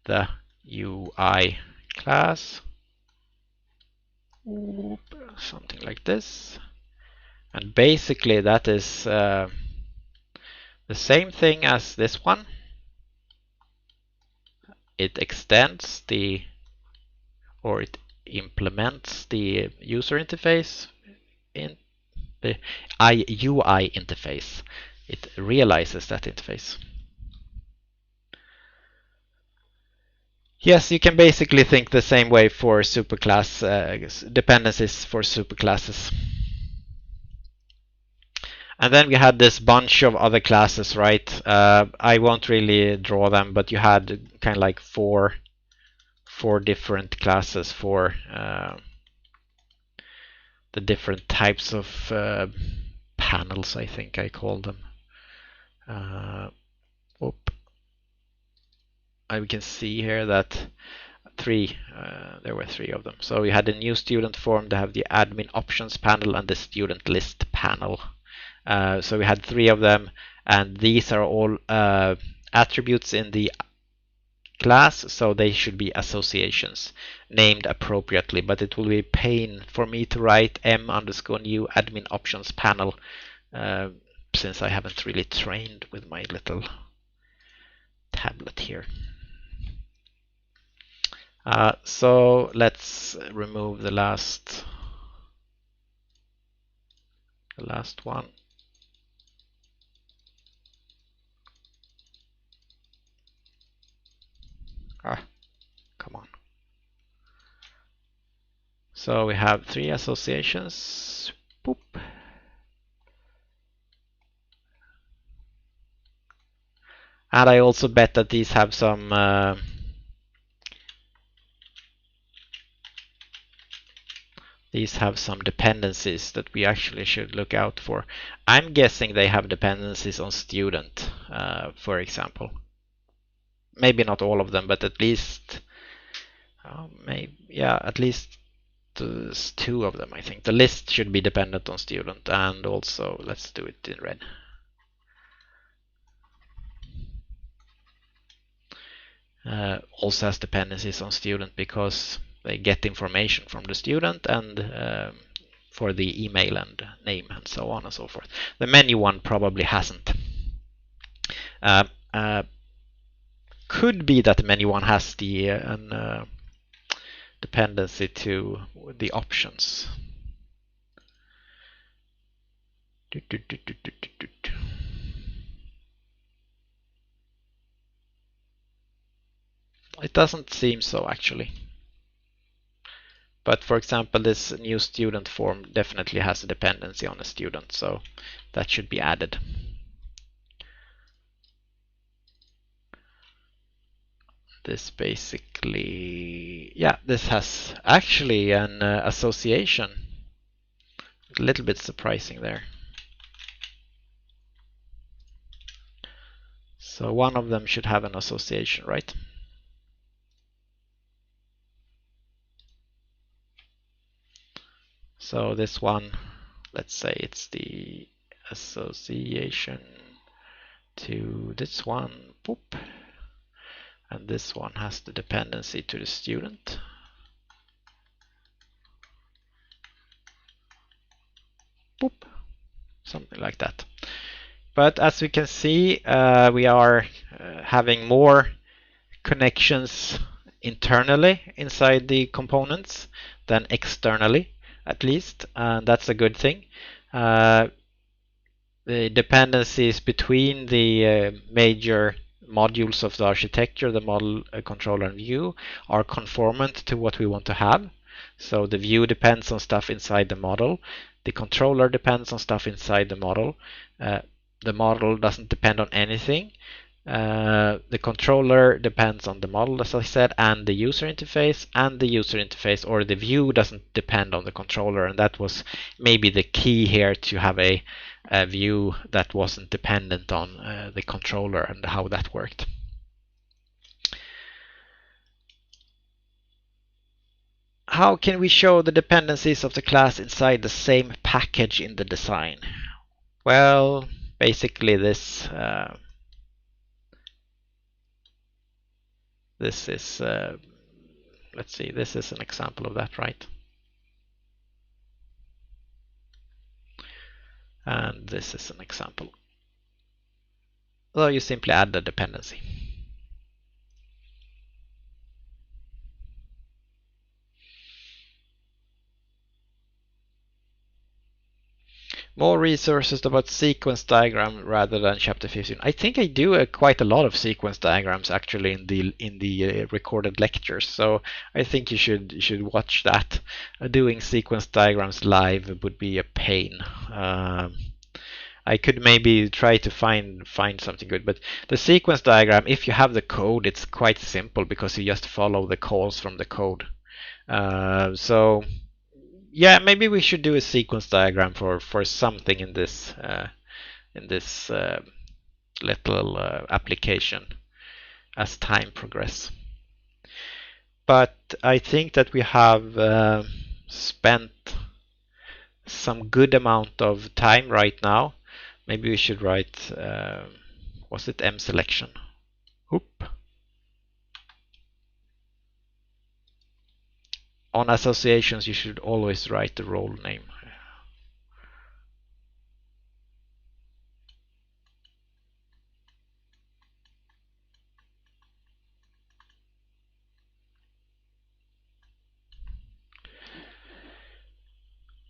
the UI class, something like this. And basically that is the same thing as this one. It extends the, or it implements the user interface in the UI interface. It realizes that interface. Yes, you can basically think the same way for superclass dependencies for superclasses. And then we had this bunch of other classes, right? I won't really draw them, but you had kind of like four different classes for the different types of panels, I think I called them. We can see here that there were three of them. So we had a new student form, they have the admin options panel and the student list panel. So we had three of them, and these are all attributes in the class, so they should be associations named appropriately, but it will be a pain for me to write m_new admin options panel since I haven't really trained with my little tablet here. So let's remove the last one. Come on. So we have three associations. Boop. And I also bet that these have some dependencies that we actually should look out for. I'm guessing they have dependencies on student, for example. Maybe not all of them, but at least at least two of them, I think. The list should be dependent on student, and also let's do it in red. Also has dependencies on student because they get information from the student and for the email and name and so on and so forth. The menu one probably hasn't. Could be that the menu one has the dependency to the options. doesn't seem so actually. But for example, this new student form definitely has a dependency on a student, so that should be added. This basically, yeah, this has actually an association. A little bit surprising there. So one of them should have an association, right? So this one, let's say it's the association to this one, boop. And this one has the dependency to the student. Boop. Something like that. But as we can see, we are having more connections internally inside the components than externally, at least, and that's a good thing. The dependencies between the major modules of the architecture, the model, controller, and view, are conformant to what we want to have. So the view depends on stuff inside the model. The controller depends on stuff inside the model. The model doesn't depend on anything. The controller depends on the model, as I said, and the user interface, or the view doesn't depend on the controller, and that was maybe the key here, to have a view that wasn't dependent on the controller and how that worked. How can we show the dependencies of the class inside the same package in the design? Well, basically this is, let's see, this is an example of that, right? And this is an example. So you simply add the dependency. More resources about sequence diagram rather than chapter 15. I think I do quite a lot of sequence diagrams actually in the recorded lectures, so I think you should watch that. Doing sequence diagrams live would be a pain. I could maybe try to find something good, but the sequence diagram, if you have the code, it's quite simple because you just follow the calls from the code. So yeah, maybe we should do a sequence diagram for something in this little application as time progresses. But I think that we have spent some good amount of time right now. Maybe we should write, was it M selection? Oop. On associations, you should always write the role name.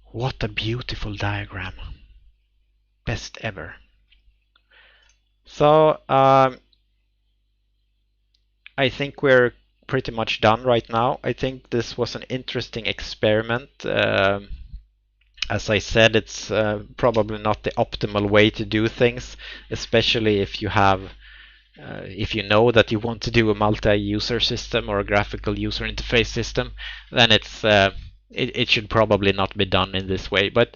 What a beautiful diagram. Best ever. So I think we're pretty much done right now. I think this was an interesting experiment. As I said, it's probably not the optimal way to do things, especially if you have if you know that you want to do a multi-user system or a graphical user interface system, then it should probably not be done in this way. But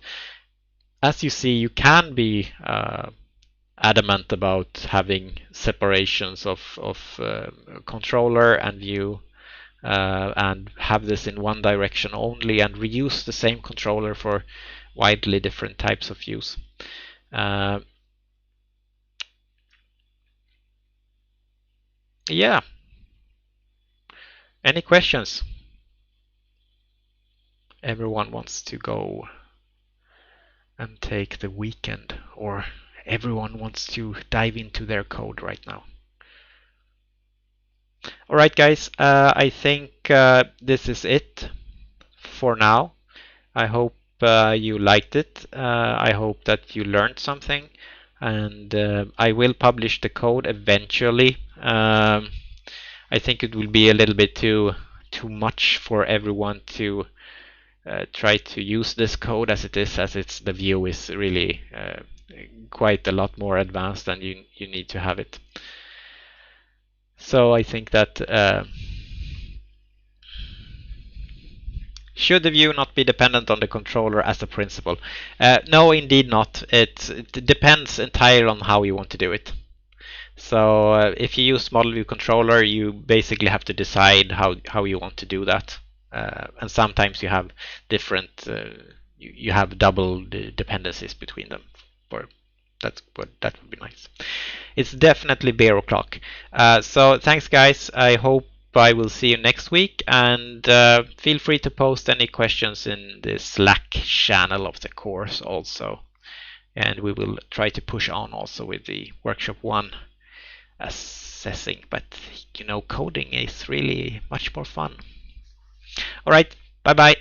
as you see, you can be adamant about having separations of controller and view, and have this in one direction only, and reuse the same controller for widely different types of views. Yeah. Any questions? Everyone wants to go and take the weekend, or everyone wants to dive into their code right now. All right, guys, I think this is it for now. I hope you liked it. I hope that you learned something, and I will publish the code eventually. I think it will be a little bit too much for everyone to try to use this code as it is, as the view is really quite a lot more advanced than you need to have it. So I think that should the view not be dependent on the controller as a principle? No, indeed not. It depends entirely on how you want to do it. So if you use model view controller, you basically have to decide how you want to do that. And sometimes you have different, you have double dependencies between them. For that would be nice. It's definitely bear o'clock. So thanks, guys. I hope I will see you next week, and feel free to post any questions in the Slack channel of the course also. And we will try to push on also with the workshop 1 assessing, but coding is really much more fun. All right, bye bye.